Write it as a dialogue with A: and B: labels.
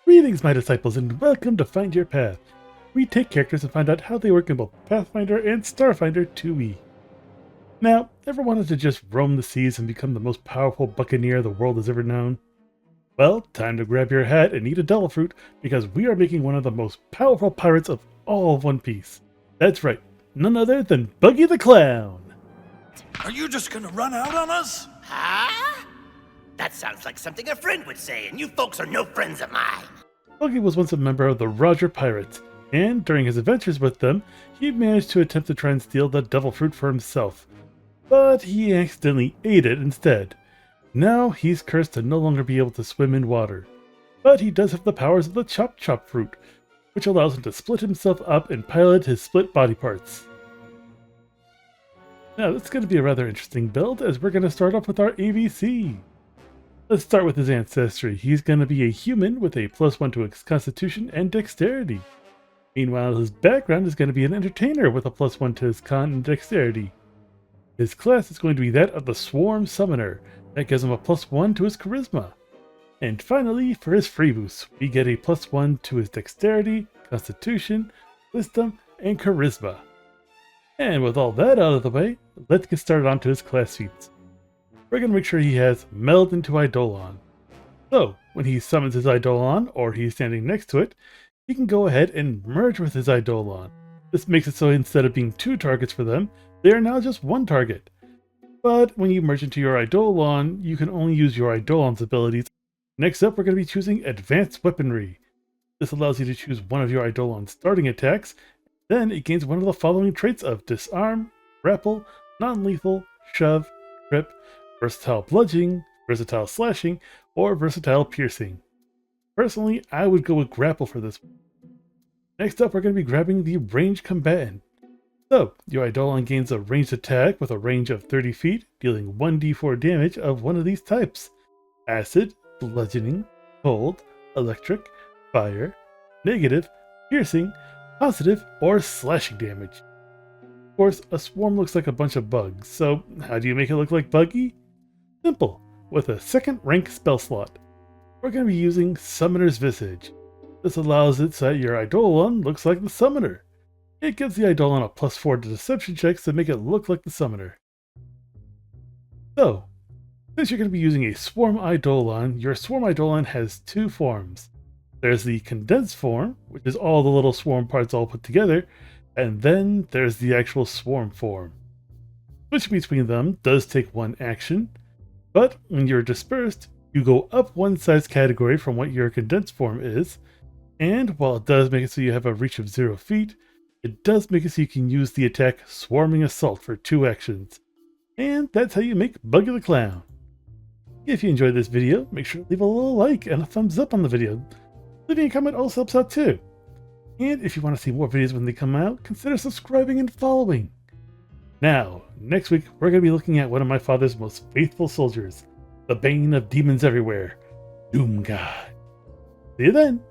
A: Greetings, my disciples, and welcome to Find Your Path. We take characters and find out how they work in both Pathfinder and Starfinder 2e. Now, ever wanted to just roam the seas and become the most powerful buccaneer the world has ever known? Well, time to grab your hat and eat a devil fruit, because we are making one of the most powerful pirates of all of One Piece. That's right, none other than Buggy the Clown.
B: Are you just gonna run out on us?
C: Huh? That sounds like something a friend would say, and you folks are no friends of mine.
A: Buggy was once a member of the Roger Pirates, and during his adventures with them, he managed to attempt to try and steal the devil fruit for himself. But he accidentally ate it instead. Now he's cursed to no longer be able to swim in water. But he does have the powers of the Chop Chop fruit, which allows him to split himself up and pilot his split body parts. Now this is going to be a rather interesting build, as we're going to start off with our AVC. Let's start with his ancestry. He's going to be a human with a +1 to his constitution and dexterity. Meanwhile, his background is going to be an entertainer with a +1 to his con and dexterity. His class is going to be that of the Swarm Summoner. That gives him a +1 to his charisma. And finally, for his free boost, we get a +1 to his dexterity, constitution, wisdom, and charisma. And with all that out of the way, let's get started onto his class feats. We're going to make sure he has Meld into Eidolon. So, when he summons his Eidolon, or he's standing next to it, he can go ahead and merge with his Eidolon. This makes it so instead of being 2 targets for them, they are now just 1 target. But when you merge into your Eidolon, you can only use your Eidolon's abilities. Next up, we're going to be choosing Advanced Weaponry. This allows you to choose one of your Eidolon's starting attacks, then it gains one of the following traits of Disarm, Grapple, Non-Lethal, Shove, Trip, Versatile Bludgeoning, Versatile Slashing, or Versatile Piercing. Personally, I would go with Grapple for this one. Next up, we're going to be grabbing the Ranged Combatant. So, your Eidolon gains a ranged attack with a range of 30 feet, dealing 1d4 damage of one of these types: Acid, Bludgeoning, Cold, Electric, Fire, Negative, Piercing, Positive, or Slashing damage. Of course, a swarm looks like a bunch of bugs, so how do you make it look like Buggy? Simple, with a 2nd rank spell slot. We're going to be using Summoner's Visage. This allows it so that your Eidolon looks like the Summoner. It gives the Eidolon a +4 to deception checks to make it look like the Summoner. So, since you're going to be using a Swarm Eidolon, your Swarm Eidolon has 2 forms. There's the condensed form, which is all the little swarm parts all put together, and then there's the actual swarm form. Switching between them does take 1 action, but when you're dispersed, you go up 1 size category from what your condensed form is, and while it does make it so you have a reach of 0 feet, it does make it so you can use the attack Swarming Assault for 2 actions. And that's how you make Buggy the Clown. If you enjoyed this video, make sure to leave a little like and a thumbs up on the video. Leaving a comment also helps out too. And if you want to see more videos when they come out, consider subscribing and following. Now, next week we're going to be looking at one of my father's most faithful soldiers, the bane of demons everywhere, Doom God. See you then!